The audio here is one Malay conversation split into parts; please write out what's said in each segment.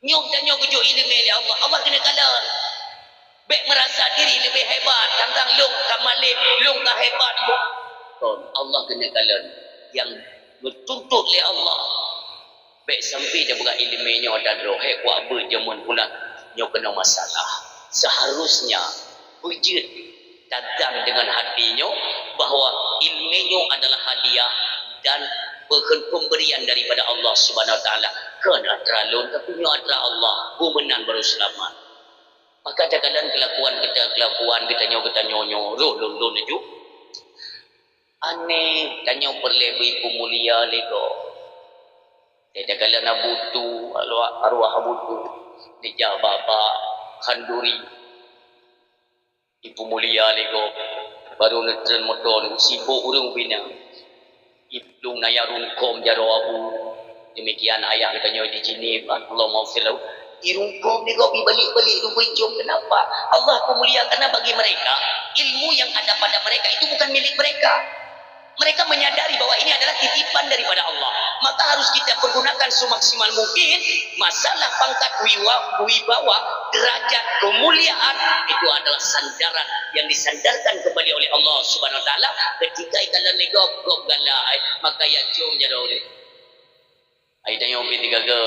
Nyok dan nyok kejuk ilmu oleh Allah. Allah kena kalah. Baik merasa diri lebih hebat. Tentang long kamalib, long hebat. Allah kena kalah. Yang bertuntut oleh Allah. Baik sampai dia buat ilmunya dan rohek buat apa jaman pula nyok kena masalah. Seharusnya wujud datang dengan hatinya bahawa ilmunya adalah hadiah dan pemberian daripada Allah Subhanahu Wa Taala. Kena terlalu tapi nya adalah Allah, bumenan baru selamat. Maka kadang-kadang kelakuan kita nyonyo roh naju. Aneh tanya perlebi pemulia lego. Kadang-kadang nabutu arwah butu dijak baba khanduri ibu mulia lego baru netren motor sibuk urung bina ibnu nayarun kom jaro abu demikian ayah katanya di sini Allah maghfirlahu dirungkom ni kau balik-balik tu jom kenapa Allah pemulia karena bagi mereka ilmu yang ada pada mereka itu bukan milik mereka menyadari bahwa ini adalah titipan daripada Allah. Maka harus kita pergunakan semaksimal mungkin. Masalah pangkat wibawa, derajat, kemuliaan itu adalah sandaran yang disandarkan kembali oleh Allah Subhanahu Wa Taala. Ketika ikalan legok galai, maka ya jom jado ni. Ai tanya ubi tiga ke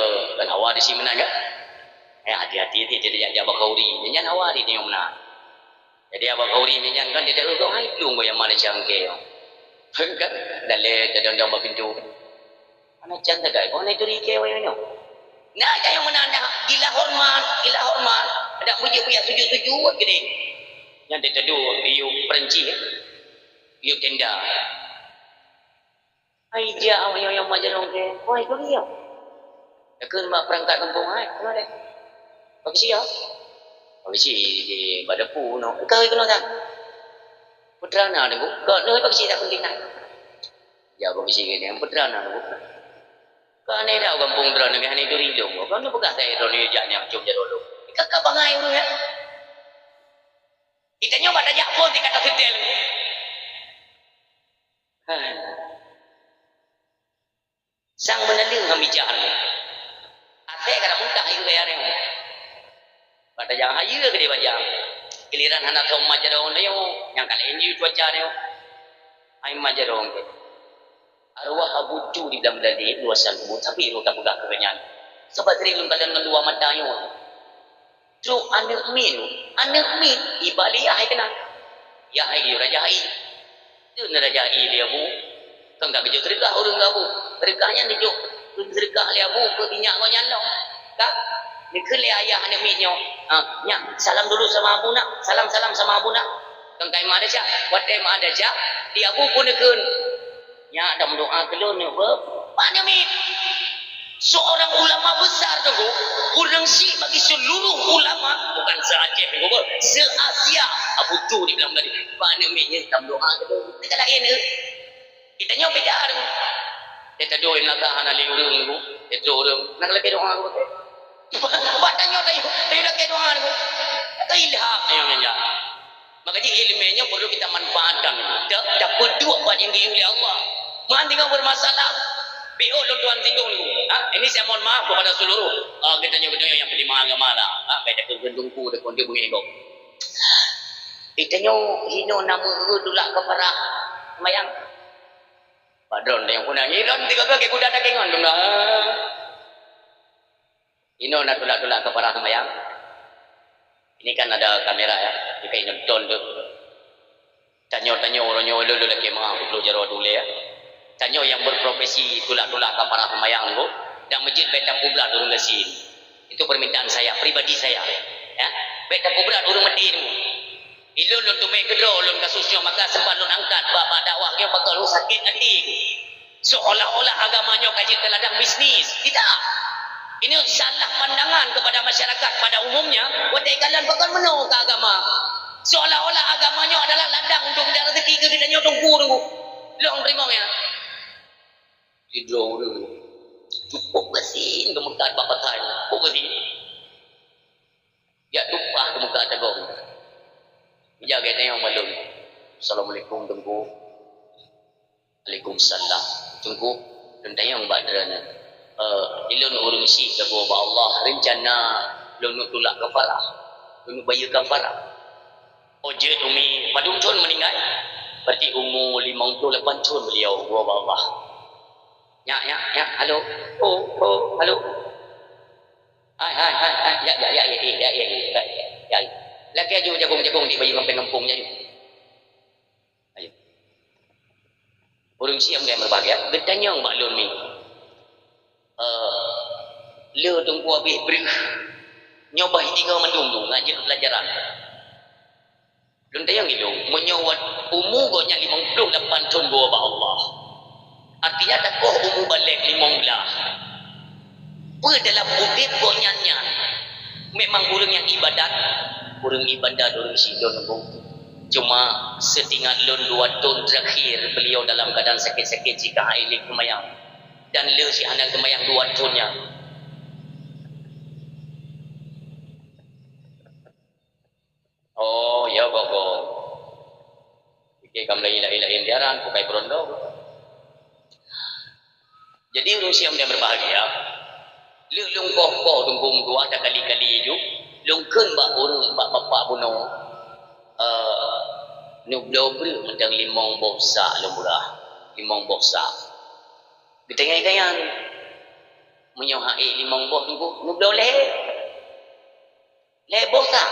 kan awak di sini menang kan? Hati-hati tidak jawab kauri. Nyan awak di tengok menang. Jadi abang kauri nyan kan tidak urang ai belum yang mana cangke. Kan dalih tadang pintu mana cantik guys kau ni turi kewe ni nak yang mana anda gila hormat ada puji-puji sujud gini yang ditedu iu perenci iu tenda ai dia awak yang majalong ke woi tu dia dekeun mak perangkat kampung ai kenapa deh bagi siap bagi si di badapu no kau kena tak putra na ni kau ni bagi tak penting nak ya bagi si ni putra na ni kau ni dah kampung putra ni hani duri dong kau ni pegang saya doni jangan jom jadolo kakak bangai urang ya kita nyoba dah jak pun dikata setel sang meneling hamijahan ate kada muntah iu gaya ni pada jangan ayu ke dia bajang giliran anak kau majarong ni yang kali ini cuaca ni ai majarong ke arwah abucu di dalam dadi dua salbu tapi lu tak buka kebenyan sebab dari lu kadang dua mata yo tu anak min ibali ai kena ya ai raja ai tu raja ai dia bu kan tak kerja sedekah orang gabu sedekahnya ni juk sedekah dia bu ke minyak kau nyalong kak ni ke ayah anak min yo nya salam dulu sama abu nak salam sama abu nak kan kai ma ada cak wate ma ada cak dia abu pun nekeun nya ada doa kelon ne mana mi seorang ulama besar tu urang si bagi seluruh ulama bukan se-Aceh tu se-Asia Abu Tu di bilang tadi mana mi nya tam doa kelon kita lain ne kita nyo beda tu kita doa nak hana li urang tu itu urang nak lebih doa tu batanya tayo dak doa tu kata ilham ayo nya maka ilmunya perlu kita manfaatkan dak pedua apa yang diuli Allah mohon tinggal bermasalah BO lo tuan tinggal dulu ini saya mohon maaf kepada seluruh kita yang beriman agama lah beda gendungku de konde bungi kok kita hino namu dulak keparah mayang padron yang punya ngiron tiga ke kuda dagingan dong hino nak dulak keparah mayang ini kan ada kamera ya jika ini nonton tu tanya orangnya lu lagi mah perlu jaro dulu ya tanya yang berprofesi tulak-tulak kaparah pemayang tu dan masjid beta kubra durung lesin itu permintaan saya pribadi saya ya beta kubra durung medin ilun lu tumai kedro ulun kasusnya maka sempat lu angkat bapa dakwah dia bakal lu sakit hati seolah-olah agamanya kaji teladang bisnis tidak ini salah pandangan kepada masyarakat pada umumnya wadai kalian bakal menolak agama seolah-olah agamanya adalah ladang untuk mencari rezeki ke kita nyotongku tu lu terima ya hidro dulu cukup besin ke muka bapak saya cukup besin ya tumpah ke muka tagong jaga yang malum assalamualaikum tengku waalaikumsalam tengku dan tayang badrana ilun urung si ke Allah rencana lun tulak kafarah lun bayar kafarah oje umi padung cun meninggal berarti umur 58 tahun beliau Allah ya halo halo hai ya lagi aja jagung di bayi kampung-kampungnya ayo urung siam gaya berbahagia gedanya mbak lun ni le tunggu habis beri nyoba tinggal mendung ngaji pelajaran lun tayang itu menyawat umur gonya 58 tahun bawa Allah artinya tak kau umur balik 15 dalam udip gonya memang urang yang ibadat urang sidon cuma setinggal lun 2 tahun terakhir beliau dalam keadaan sakit-sakit jika ailik kemayang dan le si anak kemayang 2 tahunnya oh ya gogo fikir kam lain diaran bukai berondo jadi urung siam dia berbahagia lung koh tunggung dua ada kali-kali itu lung keun bak urung bak bapak buno nublo bru mentang limong boksa lung burah limong boksa ditengah-tengah menyohai limong bok tunggu nublo le boksa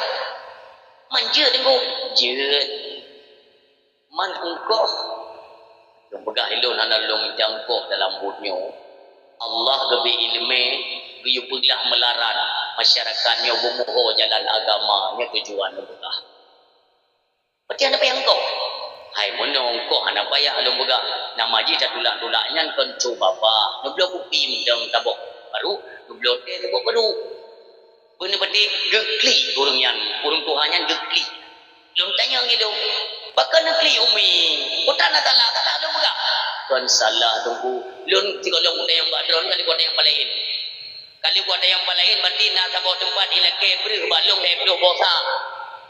manja tunggu jeut man engkau lung pegah ilun hana lung jangkok dalam budnyo Allah gabi ilmu biyu peglah melarat masyarakatnya bumuho jalan agamanya tujuan begah berarti apa yang kau hai menong kau hana payah alung begah nama ji tak tulak-tulaknya kan coba apa nublo kupi mendang tabok baru nublo teh tabok baru bener berarti gekli urung Tuhannya gekli belum tanya ngidu bakal nekli umi utana salah alung begah kan salah tunggu lun tiga long ada yang badron kali ada yang palain kali ada yang palain berarti nak sabau tempat ila kebri balong hebdo bosa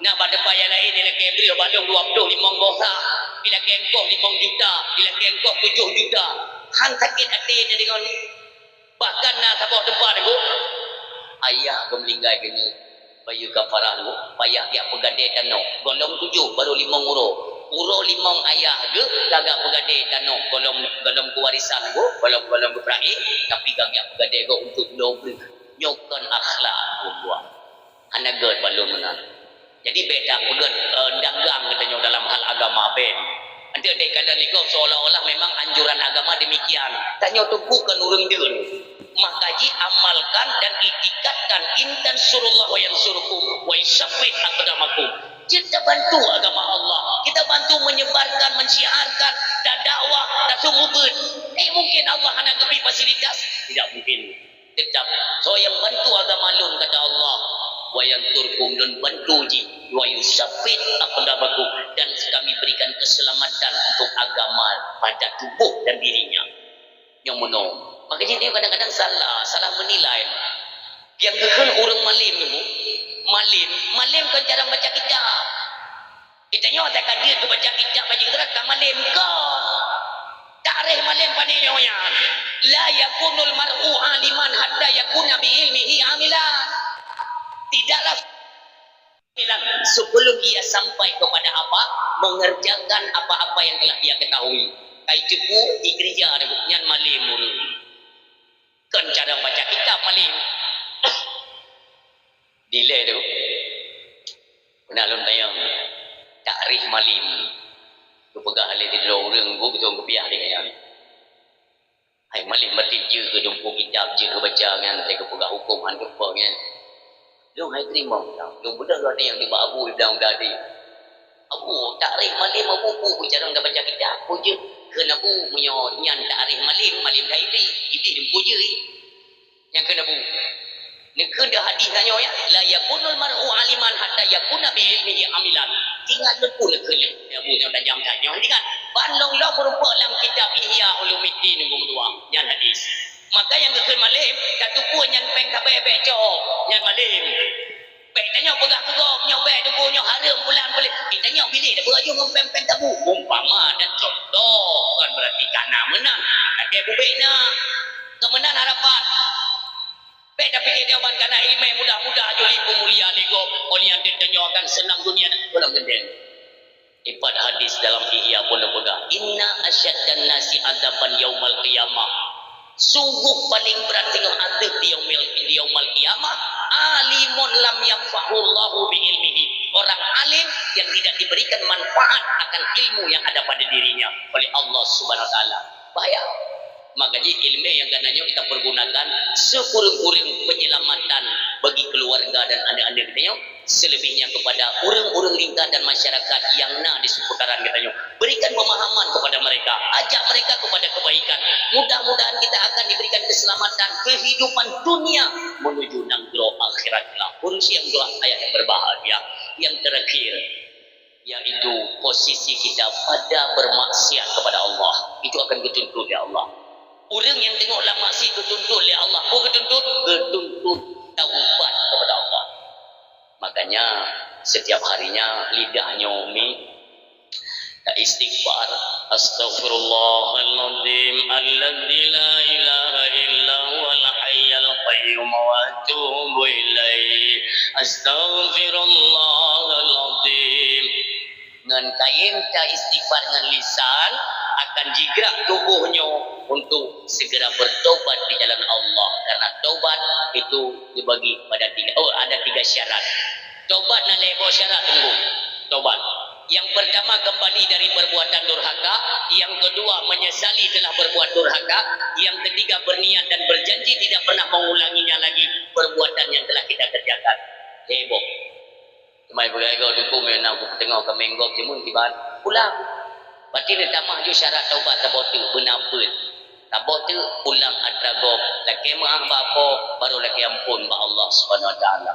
nak pada payah lain ila kebri balong 25 bosa bila kengkok 5 juta bila kengkok 7 juta han sakit hati dengan bahkan nak sabau tempat tu ayah gemlinggai gini bayu kafarah tu payah dia pegadai tanah golong 7 baru 5 uro 5 ayah ke gagak pegadai tanah golong kewarisan go golong berakhir tapi gagak pegadai go untuk dobel nyokan akhlak buah anak gerd balon menang jadi beda pegat dagang katanya dalam hal agama ben nanti ada kala niku seolah-olah memang anjuran agama demikian tanya tukukan urang deun makaji amalkan dan itikadkan intan surullah wa yansurukum wa yusabbit aqdamakum kita bantu agama Allah kita bantu menyebarkan mensiarkan dan dakwah dan sumubun mungkin Allah hanya beri fasilitas tidak mungkin tetap so yang bantu agama lun kata Allah wa yansurkum dan bantu ji wa yusabbit aqdamakum dan kami berikan keselamatan untuk agama pada tubuh dan dirinya yang menolong makanya dia kadang-kadang salah menilai yang kekan orang malim tu malim kan jarang baca kitab kita nyawa tak kadir tu baca kitab baca kitab kan malim kan tarikh malim panilnya la yakunul mar'u aliman hatta yakuna bi ilmihi amilan tidaklah sebelum ia sampai kepada apa mengerjakan apa-apa yang telah dia ketahui kai cepu di gereja nyan malim kan cara baca kitab malim delay tu benar lun tayang takrif malim tu pegah alih di dalam orang gua betul kebiah dengan yang hai malim mati je ke dumpu kitab je ke baca kan saya ke pegah hukum hantu apa kan lu hai terima lu benar ada yang di abu dalam dadi abu takrif malim abu ku cara dah baca kitab aku je kena bu menyo nyan takrif malim dah ini dumpu je yang kena bu Nekun dah hadis hanya ya la yakunul mar'u aliman hatta yakuna bi ilmihi amilan tinggal lepu nekun ya bu yang tajam tanya nanti kan banlong lo merupa dalam kitab Ihya Ulumuddin nombor 2 yang hadis maka yang nekun malim satu pun yang peng kabe beco yang malim baik tanya pegah kegok nyo baik tu nyo haram bulan boleh ditanya pilih dah beraju ngempem tabu umpama dan contoh kan berarti kana menang ada bubena kemenan harapan. Beda pikir jawaban karena ilmu mudah-mudah juli pemulia lego oleh yang ditanya akan senang dunia belum gede. Ipat hadis dalam Ihya pun pegang. Inna asyaddan nasi adaban yaumal qiyamah. Sungguh paling berat dengan adab di yaumal qiyamah. Alimun lam yanfa'ullahu bi ilmihi. Orang alim yang tidak diberikan manfaat akan ilmu yang ada pada dirinya oleh Allah Subhanahu wa taala. Bahaya. Makanya ilmu yang gananya kita pergunakan sekurang-kurang penyelamatan bagi keluarga dan anak-anak kita, selebihnya kepada orang-orang lingkar dan masyarakat yang di seputaran kita. Berikan pemahaman kepada mereka, ajak mereka kepada kebaikan. Mudah-mudahan kita akan diberikan keselamatan kehidupan dunia menuju nanggro akhirat kelak. Urusi yang doa ayat yang berbahagia. Yang terakhir, yaitu posisi kita pada bermaksiat kepada Allah. Itu akan dituntut oleh Allah. Orang yang tengoklah maksiat dituntut oleh Allah. Ketuntut taubat kepada Allah. Makanya setiap harinya lidahnya Umi istighfar. Astaghfirullahaladzim alladzi la ilaha illa huwal hayyul qayyum wa atubu ilaihi. Astaghfirullahaladzim. Dengan kain ta istighfar dengan lisan akan jigrak tubuhnya untuk segera bertobat di jalan Allah. Karena tobat itu dibagi pada ada tiga syarat. Tobat nak lebo syarat tunggu. Tobat. Yang pertama kembali dari perbuatan durhaka, yang kedua menyesali telah berbuat durhaka, yang ketiga berniat dan berjanji tidak pernah mengulanginya lagi perbuatan yang telah kita kerjakan. Heboh. Mai bergaya dukung menang aku tengok ke menggok jemun tiban pulang. Berarti dia tamah je syarat taubat tabot tu benapun. Tabot tu pulang atragok. Laki maaf apa baru laki ampun ba Allah Subhanahu wa taala.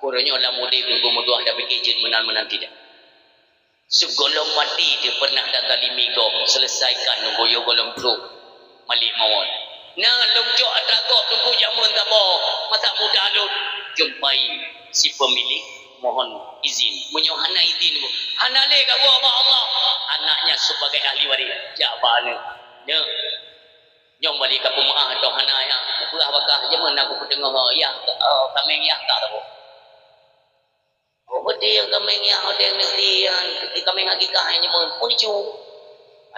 Kurangnya lah mudik tunggu mudah ada fikir menan-menan tidak. Segolong mati dia pernah dah zalimi go selesaikan nunggu yo golong tu malik mawon. Nah longcok atragok tunggu jamun tabo masa muda lut jumpai si pemilik mohon izin menyohana izin hanale ka gua Allah anaknya sebagai ahli waris jabane nya nyong balik ka pemaah atau hanaya pula bakah je mana aku tengok ya kameng ya tak tahu betul yang kameng ya ada yang mesti kameng hakikah hanya pun itu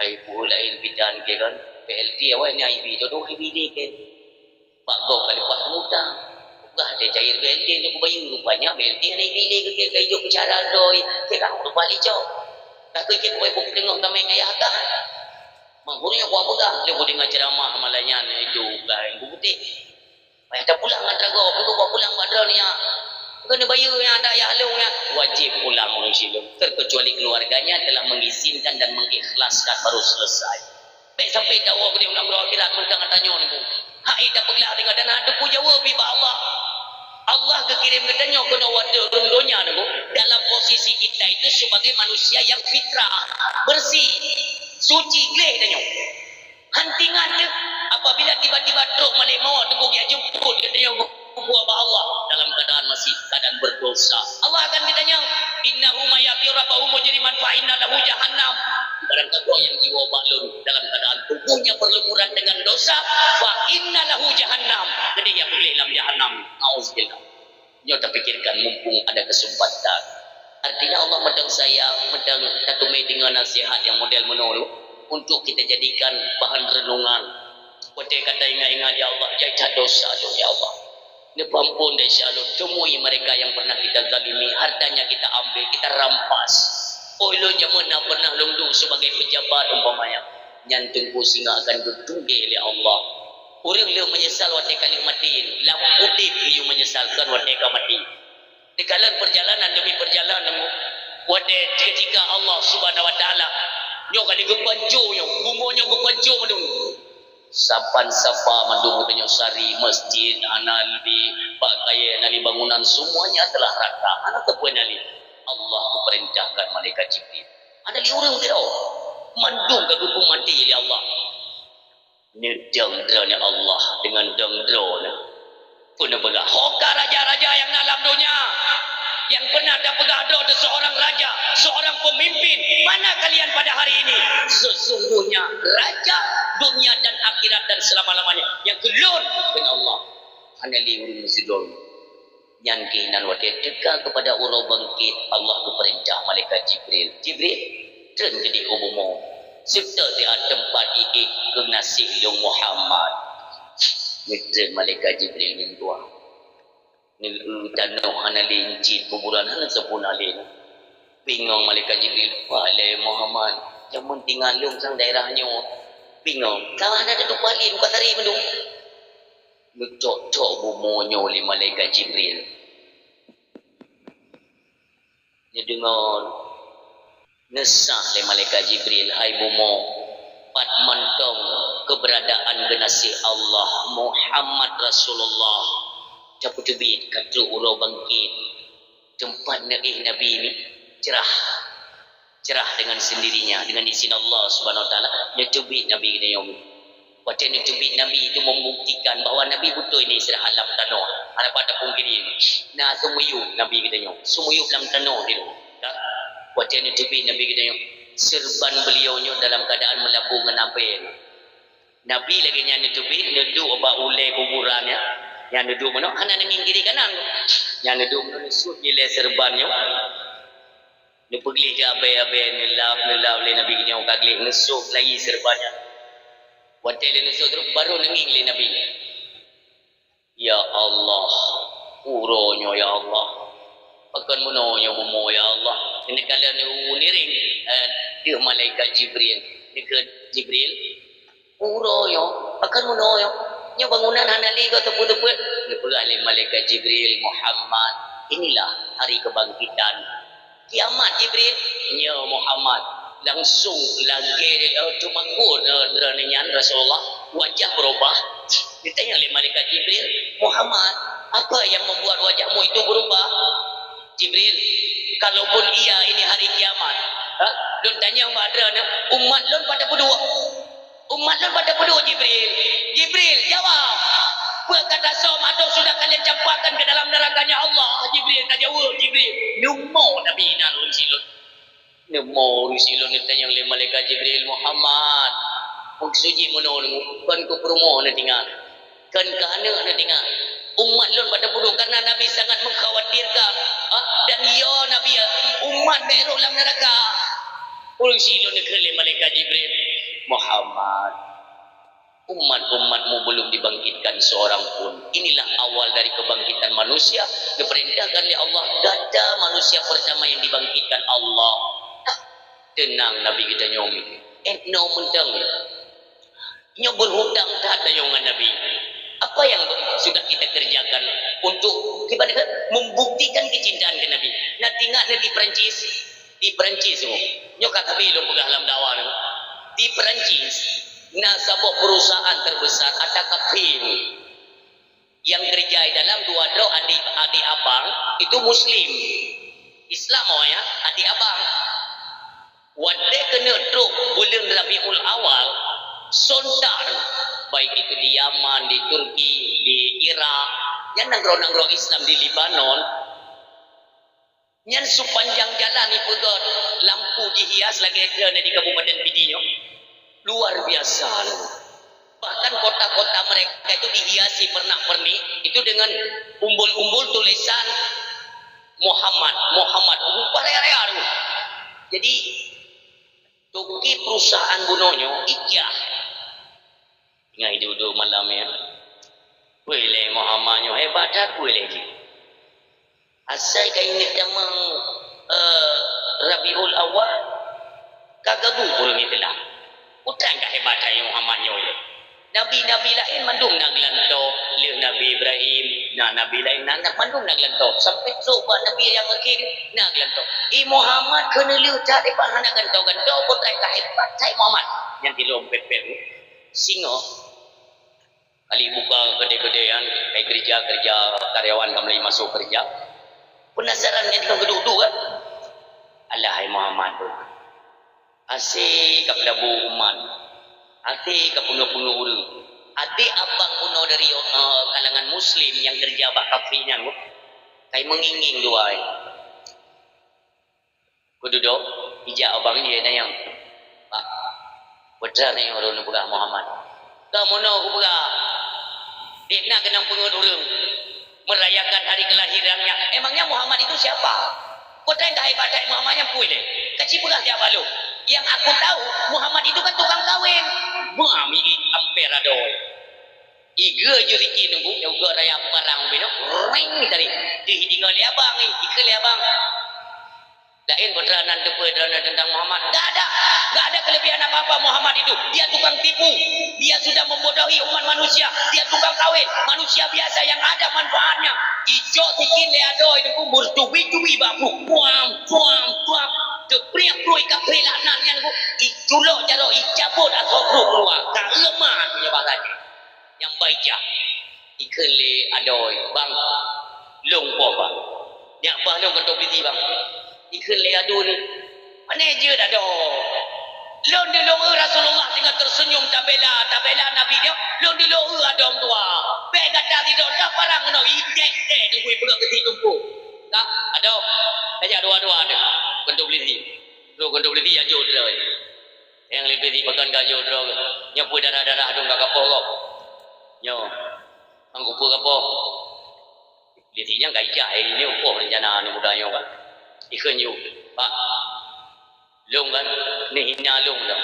ai pula in bidan ke kan PLT awak ni IB jodoh IB ke pak go kali pak muda dah dia cair BLT tu bayu rupanya BLT ni pilih ke hidup bicara doi ke kau lupa licau tak tu kita boleh tengok kami ngaya tak mangkurnya buat pegang dia boleh ngaceramah malanya itu lain putih payah dah pulang antara kau aku buat pulang badra ni ya kena bayu yang ada ya halungnya wajib pulang manusia terkecuali keluarganya telah mengizinkan dan mengikhlaskan baru selesai baik sampai tahu aku dia undang akhirat mentang tanya ni hak ida pegelar dengan dan ada pu jawab bi Allah Allah kekirim katanya kena wada rungdonya dalam posisi kita itu sebagai manusia yang fitrah bersih suci gleh katanya hantingan tu apabila tiba-tiba truk malik maut tunggu dia jemput katanya buat Allah dalam keadaan masih keadaan berdosa Allah akan ditanya innahu mayaqir rabbahu mujriman fa inna lahu jahannam barang kau yang jiwa baklun dalam keadaan tubuhnya berlumuran dengan dosa fa inna lahu jahannam jadi dia boleh dalam jahannam auzubillah nyo tak pikirkan mumpung ada kesempatan artinya Allah medang sayang medang katumai dengan nasihat yang model menolu untuk kita jadikan bahan renungan pada kata ingat-ingat ya Allah ya dosa ya Allah ni ampun deh syalut temui mereka yang pernah kita zalimi hartanya kita ambil kita rampas lo zaman nak pernah lungdung sebagai pejabat umpamanya nyantung singa akan ditunggu oleh Allah orang dia menyesal waktu kali mati lam udip dia menyesalkan waktu mati di kalan perjalanan demi perjalanan waktu ketika Allah Subhanahu wa taala nyo kali gepancu nyo bungonya gepancu mendung sapan sapa mendung tanya sari masjid anali pakaian anali bangunan semuanya telah rata anak tepuan ali Allah perintahkan malaikat Jibril ada li orang dia mandung ke gupung mati oleh Allah ni dengdranya Allah dengan dengdranya pun pegang hoka raja-raja yang dalam dunia yang pernah dah pegang ada seorang raja seorang pemimpin mana kalian pada hari ini sesungguhnya raja dunia dan akhirat dan selama-lamanya. Yang kelon dengan Allah. Anali urun sidol. Yang keinan wadah dekat kepada Allah bangkit. Allah berperintah malaikat Jibril. Jibril, dan jadi umumu. Serta di tempat ini kenasih yang Muhammad. Ngetreng malaikat Jibril yang dua. Tanah anali incit kuburan anak sempurna alin. Bingung malaikat Jibril. Wahai Muhammad. Jangan tinggal lung sang daerahnya. Bingung. Kawan ada tu palin bukan tarik mendung. Ngecok-cok bumonyo oleh malaikat Jibril. Dia dengar nesah oleh malaikat Jibril. Hai bumo, pat mentong keberadaan genasi Allah Muhammad Rasulullah. Caput tebit kata urau bangkit. Tempat Nabi ni cerah. Cerah dengan sendirinya, dengan izin Allah Subhanahu Wa Taala. Dia tebit Nabi kita yang Wacana ni tebit Nabi itu membuktikan bahawa Nabi betul ini istirahat dalam tanah. Ada pada pungkiri ini. Nah, semuyup Nabi kita yang semuyup dalam tanah dia. Wacana ni tebit Nabi kita yang serban beliaunya dalam keadaan melambung nabin. Nabi lagi yang tebit neduk obat ulai kuburannya. Yang neduk mana? Anak ni kiri kanan. Yang neduk mana sud nilai serbannya. Dia pergi ke abai-abai nelap oleh Nabi kita yang kagli ngesuk lagi serbannya. Wadah nusuk terus baru nenging oleh Nabi. Ya Allah, uronya ya Allah. Akan menolongnya bumo ya Allah. Ini kalian uniring dia malaikat Jibril. Dia Jibril uronya akan menolongnya. Nya bangunan hanali kau tepu-tepu. Dia pergi malaikat Jibril Muhammad. Inilah hari kebangkitan. Kiamat Jibril. Ya Muhammad. Langsung lagi cuma dengan Rasulullah wajah berubah. Ditanya oleh malaikat Jibril, Muhammad, apa yang membuat wajahmu itu berubah? Jibril, kalaupun iya ini hari kiamat, don tanya umat lon pada berdua. Umat lon pada berdua Jibril. Jibril jawab. Berkata som atau sudah kalian campakkan ke dalam nerakanya Allah? Jibril tak jawab. Jibril, numo Nabi nalun silun. Nemo rusilon ni tanya oleh malaikat Jibril Muhammad. Maksudnya menolong kan ke perumahan nak tinggal. Kan ke anak nak tinggal. Umat lon pada bodoh karena Nabi sangat mengkhawatirkan. Dan ya Nabi umat merok dalam neraka. Rusilon ni ke malaikat Jibril Muhammad. Umat-umatmu belum dibangkitkan seorang pun. Inilah awal dari kebangkitan manusia. Diperintahkan oleh Allah. Dada manusia pertama yang dibangkitkan Allah. Tenang Nabi kita nyomi. No mentang. Nyo berhutang tak dengan Nabi. Apa yang sudah kita kerjakan untuk ibarat membuktikan kecintaan ke Nabi. Nak tinggal di Perancis. Di Perancis semua. Nyo kata belum pegang dalam dakwah. Di Perancis nasabah perusahaan terbesar ATKP yang kerja dalam dua drok adik abang itu Muslim Islam ya adik abang. Wadai kena drop bulan Rabiul Awal sontar baik itu di Yaman, di Turki, di Irak, yang nanggro-nanggro Islam di Libanon, yang sepanjang jalan itu lampu dihias lagi ada di Kabupaten Pidijau, luar biasa. Bahkan kota-kota mereka itu dihiasi pernak-pernik itu dengan umbul-umbul tulisan Muhammad, area-area. Jadi Tuki perusahaan bunuhnya Ikea. Ingat hidup malam ya. Boleh Muhammadnya hebat tak boleh lagi. Asal kau ini tamang Rabiul Awal kagak bubur ni telah. Utang kah hebat ayah Muhammadnya ya. Nabi-nabi lain mandung nak lanto, lihat Nabi Ibrahim, Nabi lain nak mandung nak lanto. Sampai coba Nabi yang akhir nak lanto. Muhammad kena lihat cari bahan nak lanto potong hebat cai Muhammad yang dilompet peru. Singo kali buka kedai-kedaian, kayak kerja karyawan kembali masuk kerja. Penasaran yang duduk kan? Alahai Muhammad tu. Asyik kepada bu umat. Hati kepunuh-punuh ulu. Hati abang punuh dari kalangan Muslim yang kerja bak kafinya. Kayak menginging dua. Ku duduk, ijak abang dia yang Pak, Betul ni orang nak pegang Muhammad. Kamu nak aku pegang. Dia nak kena pengurung merayakan hari kelahirannya. Emangnya Muhammad itu siapa? Kau tanya dah hebat Muhammadnya boleh. Kecil pegang siapa lu? Yang aku tahu Muhammad itu kan tukang kawin. Mami amperador. Iga juriki nunggu juga raya parang bino. Ring tadi. Di hidingan liabang ni, ikut liabang. Lain berteranan tentang Muhammad. Tak ada kelebihan apa-apa Muhammad itu. Dia tukang tipu. Dia sudah membodohi umat manusia. Dia tukang kawin. Manusia biasa yang ada manfaatnya. Ijo tikin leado itu pun bertubi-tubi babu. Puang. Kepriak pro ikat perilanan yang ku. Iculok jaro icabut atau pro keluar. Tak lemah punya bahasanya. Yang baik ya. Ikan le adoi bang. Long po bang. Yang bang long kentok piti bang. Ikan leado ni mana je dah doh lon de lo Rasulullah tengah tersenyum tabela Nabi dia lon de lo adom tua be kata tidak dah parang no idek tu gue pula keti tumpu tak ada aja dua-dua ada kentuk beli ajo dah yang lebih di pekan gajo dah nyapu darah dong kakak pokok nyo anggu apa litinya gajah ini upo rencana ni mudanya kan ikan you pak long kan hina long dah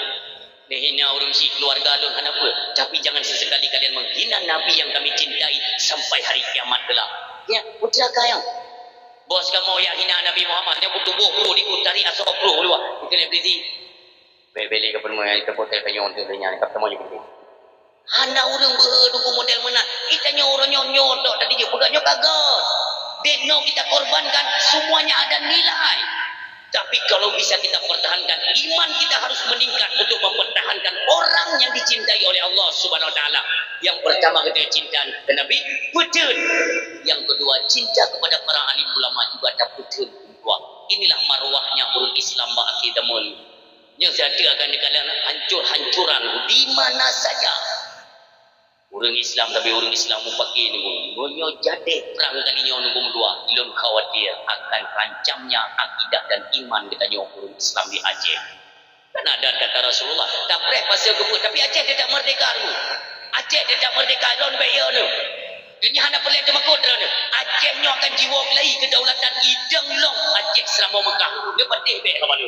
hina orang si keluarga long kenapa tapi jangan sesekali kalian menghina Nabi yang kami cintai sampai hari kiamat kelak ya putra kayang bos kamu yang hina Nabi Muhammad yang tubuh diutari asopro luar ikan beli beli ke permoyan itu hotel kanyon tu lenyang kap temu juga hana orang berduku model mana kitanya orang nyot tadi dia pegangnya kagak dekno kita korbankan semuanya ada nilai. Tapi kalau bisa kita pertahankan iman kita harus meningkat untuk mempertahankan orang yang dicintai oleh Allah Subhanahu wa taala. Yang pertama kita cinta kepada Nabi, betul. Yang kedua cinta kepada para alim ulama juga ada betul. Inilah marwahnya urus Islam ba akidah mul. Yang saya akan dikatakan hancur-hancuran di mana saja. Orang Islam tapi orang Islam pakai ni gonyo jade perang kalinya nunggu dua ilun khawatir akan rancamnya akidah dan iman kita nyo orang Islam di Aceh. Kan ada kata Rasulullah tak preh pasal kebut tapi Aceh tidak merdeka dulu. Aceh tidak merdeka lon bayo nu. Dunia hana pelai tu makodra nu. Aceh nyo akan jiwa kelai kedaulatan ideng long Aceh selama Mekah. Dia patih be kawan.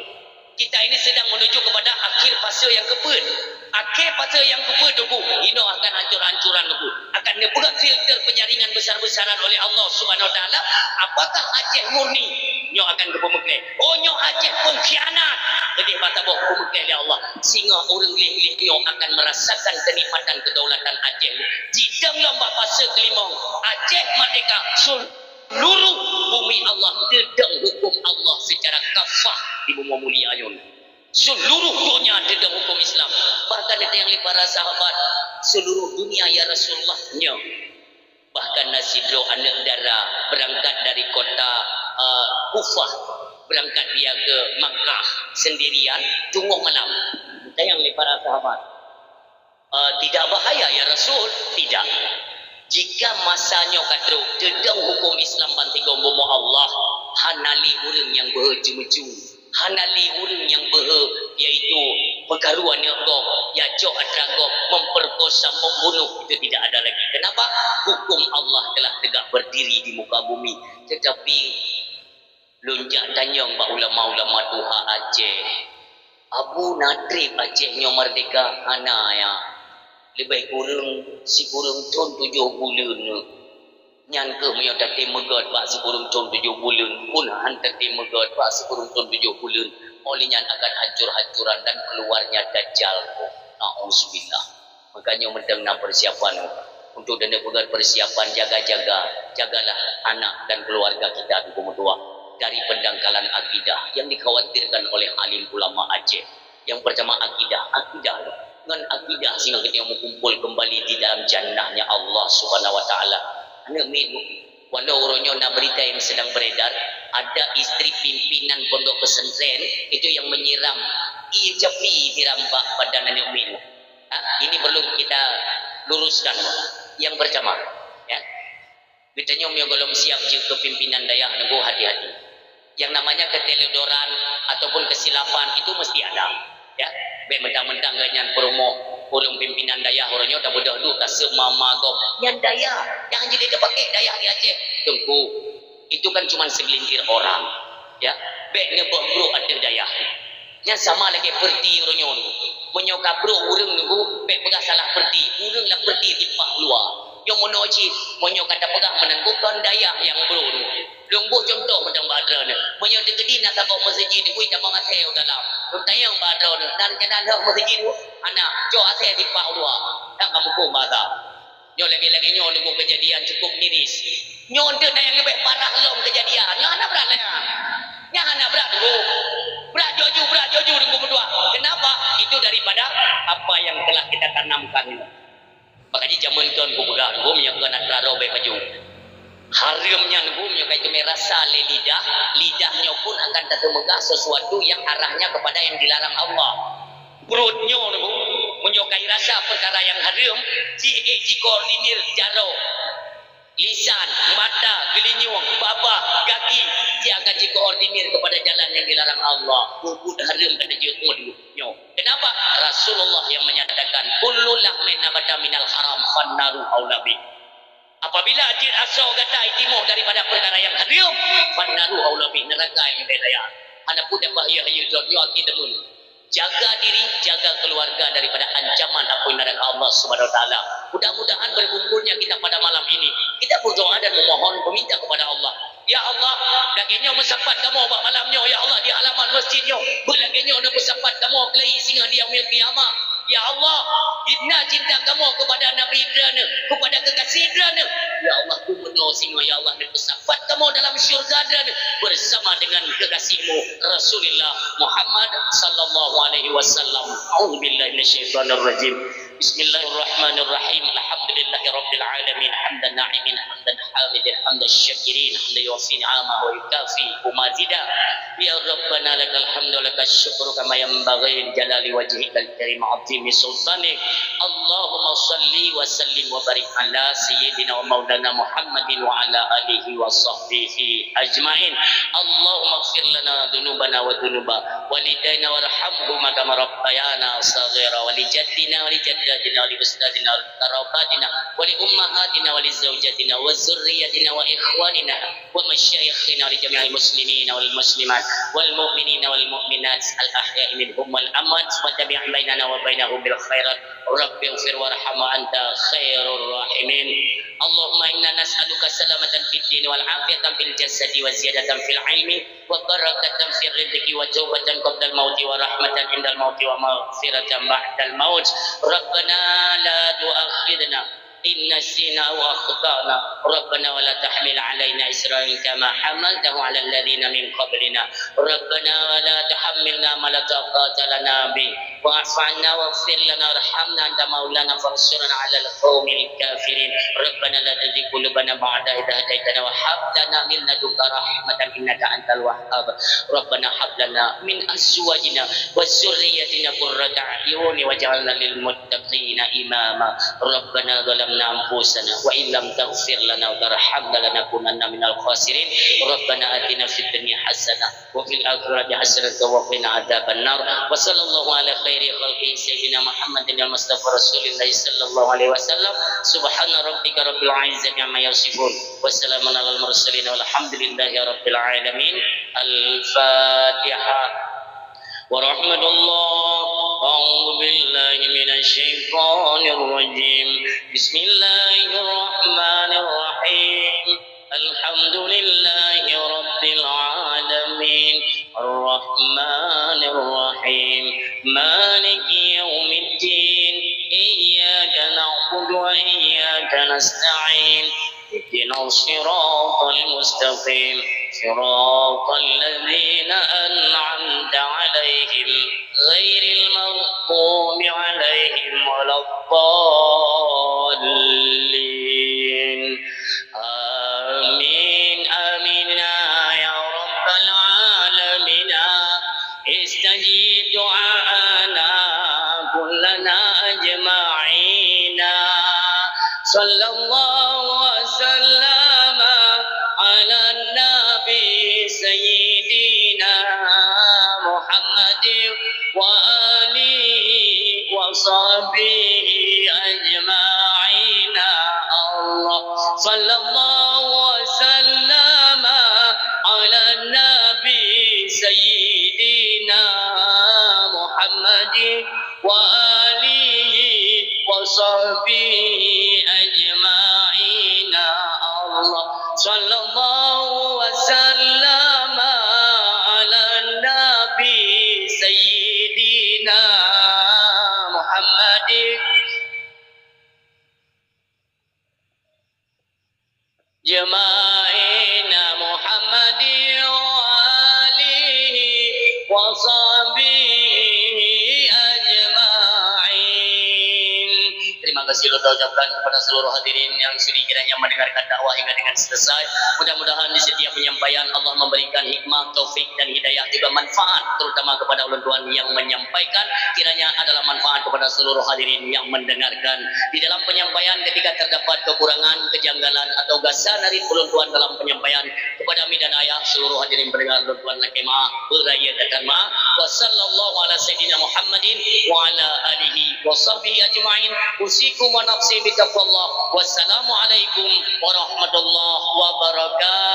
Kita ini sedang menuju kepada akhir fase yang kebut. Akhir fase yang kebut tu ini akan hancur-hancuran tu. Akan dibuka filter penyaringan besar-besaran oleh Allah Subhanahu wa taala. Apakah Aceh murni? Nyo akan kebumekle. Oh nyo Aceh pengkhianat. Jadi mata boh kebumekle oleh Allah. Sehingga orang pilih nyo akan merasakan kenikmatan kedaulatan Aceh. Jika lomba fase kelima Aceh merdeka seluruh bumi Allah dedang hukum Allah secara kafah di bumi mulia ayun. Seluruh dunia dedang hukum Islam. Bahkan ada yang para sahabat seluruh dunia ya Rasulullah nya. Bahkan Nasidro anak dara berangkat dari kota Kufah, berangkat dia ke Makkah sendirian tunggu malam. Ada yang para sahabat tidak bahaya ya Rasul? Tidak. Jika masanya kata dedang hukum Islam bantigo bomo Allah hanali orang yang berjumuju hanali orang yang yaitu pergaruan yang ya jauh adrago memperkosa membunuh itu tidak ada lagi. Kenapa? Hukum Allah telah tegak berdiri di muka bumi. Tetapi lunjak tanyang ba ulama-ulama Tuha Aceh Abu Nadrib Aceh nyo merdeka hana ya lebih kurang si kurang tahun 7 bulan nyan ke meyo tati megat pak si kurang tahun 7 bulan pun hantar ti megat pak si kurang tahun 7 bulan oleh nyan akan hancur-hancuran dan keluarnya dajjal. Nauzubillah. Makanya mendengna persiapan untuk dana pegat persiapan jagalah anak dan keluarga kita di Bumudua dari pendangkalan akidah yang dikhawatirkan oleh alim ulama Aceh. Yang pertama akidah dengan akidah sehingga kita mengumpul kembali di dalam jannahnya Allah Subhanahu wa taala. Anak minggu walau orangnya nak berita yang sedang beredar ada istri pimpinan pondok pesantren itu yang menyiram cepi dirambak pada anak minggu. Ini perlu kita luruskan. Yang pertama ya. Kita nyom belum siap juga pimpinan daya nunggu hati-hati. Yang namanya keteledoran ataupun kesilapan itu mesti ada. ya be mentang-mentang ganyan promo urang pimpinan daya orangnya dah bodoh dulu tak semama gop yang daya jangan jadi dia pakai daya di Aceh tunggu itu kan cuma segelintir orang ya be ngebok bro ada daya yang sama lagi perti orangnya menyokap bro urang nunggu be pegah salah perti urang lah perti tipak luar yang monoji monyo kata pegah menentukan daya yang bro lungbuh contoh macam badra ni monyo dekedi nak tabak masjid ni kui tambang asel dalam tayang badra ni dan kena dak masjid tu anak jo asel tipak luar tak kamu ko bahasa nyo lagi-lagi nyo nunggu kejadian cukup miris nyo ente dayang lebih parah lom kejadian nyo anak berat lah nya anak berat dulu berat joju nunggu berdua kenapa itu daripada apa yang telah kita tanamkan makanya zaman tuan ku pegang ku yang kena raro baik maju harimnya ku yang kayak merasa lidahnya pun akan termegah sesuatu yang arahnya kepada yang dilarang Allah perutnya ku menyukai rasa perkara yang haram koordinir jaro lisan, mata, gelinyung, babah, kaki dia akan dikoordinir kepada jalan yang dilarang Allah kubur haram kata judulnya kenapa? Rasulullah yang menyatakan kullu lahmin nabata minal haram fannaru aulabi apabila jin asal kata itimuh daripada perkara yang haram fannaru aulabi neraka yang berdaya anda pun dapat ya akidamun jaga diri, jaga keluarga daripada ancaman api neraka Allah Subhanahu wa taala. Mudah-mudahan berkumpulnya kita pada malam ini, kita berdoa dan memohon meminta kepada Allah. Ya Allah, dagingnya mesapat kamu buat malamnya ya Allah di halaman masjidnya. Belagingnya nak bersapat kamu kelai singa di yaumil qiyamah. Ya Allah, inna cinta kamu kepada Nabi Ibrahim, kepada kekasih Ibrahim. Ya Allah, ku menuh singa ya Allah dan bersapat kamu dalam syurga dan bersama dengan kekasihmu Rasulullah Muhammad sallallahu alaihi wasallam. A'udzubillahi minasyaitonir rajim. Bismillahirrahmanirrahim. Alhamdulillahi rabbil alamin. Hamdan na'imin, hamdan hamidin, hamdan syakirin, hamdan yuwaffi ni'amahu wa yukafi mazida. Ya Rabbana lakal hamdu lakal syukru kama yanbaghi jalali wajhikal karim 'azimi sultanik. Allahumma shalli wa sallim wa barik ala sayyidina wa maulana Muhammadin wa ala alihi wa sahbihi ajmain. Allahumma ighfir lana dhunubana wa dhunuba walidayna warhamhuma kama rabbayana saghira wa li jaddina wa li jaddatina wa li ustadina wa qarabatina wa li ummahatina wa li zawjatina wa zurriyyatina wa ikhwanina wa masyayikhina li jami'il muslimin wal muslimat wal mu'minina wal mu'minat al ahya'i minhum wal amwat wa tabi' bainana wa bainahum bil khairat rabbi ighfir warham wa anta khairur rahimin. Allahumma inna nas'aluka salamatan fid din wal afiyatan fil jasadi wa ziyadatan fil ilmi wa barakatan fil rizqi wa tawbatan qabla al mauti wa rahmatan indal mauti wa maghfiratan ba'dal maut. Rabbana la tu'akhidna إن نسينا أو أخطأنا ربنا ولا تحمل علينا إسرا كما حملته على الذين من قبلنا ربنا ولا تحملنا ما لا طاقة لنا به واعف عنا واغفر لنا وارحمنا أنت مولانا فانصرنا على القوم الكافرين ربنا لا تزغ قلوبنا بعد إذ هديتنا وهب لنا من لدنك رحمة إنك أنت الوهاب ربنا هب لنا من أزواجنا وذريتنا قرة أعين واجعلنا للمتقين إماما ربنا ظلمنا أنفسنا وإن لم تغفر لنا وترحمنا لنكونن من الخاسرين ربنا آتنا في الدنيا حسنة وفي الآخرة حسنة وقنا عذاب النار وصلى الله على خير خلقه سيدنا محمد المصطفى رسول الله صلى الله عليه وسلم سبحان ربك رب العزة عما يصفون وسلام على المرسلين والحمد لله رب العالمين. الفاتحة ورحمة الله. أعوذ بالله من الشيطان الرجيم. بسم الله الرحمن الرحيم. الحمد لله رب العالمين الرحمن الرحيم مالك يوم الدين إياك نعبد وإياك نستعين اهدنا الصراط المستقيم صراط الذين أنعمت عليهم غير المغضوب عليهم ولا الضالين. آمين آمين يا رب العالمين. استجيب دعاءنا كلنا أجمعين. صلى الله وسلم على النبي سيدنا محمد وآله وصحبه أجمعين الله صلى الله وسلم على النبي سيدنا محمد وآله وصحبه أجمعين الله صلى الله وسلم على النبي سيدنا محمد جمعين محمد وآله وصحبه أجمعين. Terima kasih kita ucapkan kepada seluruh hadirin yang sudi kiranya mendengarkan dakwah hingga dengan selesai. Mudah-mudahan di setiap penyampaian Allah memberikan hikmah, taufik dan hidayah juga manfaat, terutama kepada ulun tuan yang menyampaikan, kiranya adalah manfaat kepada seluruh hadirin yang mendengarkan. Di dalam penyampaian ketika terdapat kekurangan, kejanggalan atau gasan dari ulun tuan dalam penyampaian, kepada mi dan ayah seluruh hadirin pendengar ulun tuan lakai maaf, beraya dan maaf. Wassallallahu ala sayyidina Muhammadin wa ala alihi wa sahbihi ajma'in. Usikum wa nafsi bitaqwallah. Wassalamualaikum warahmatullahi wabarakatuh.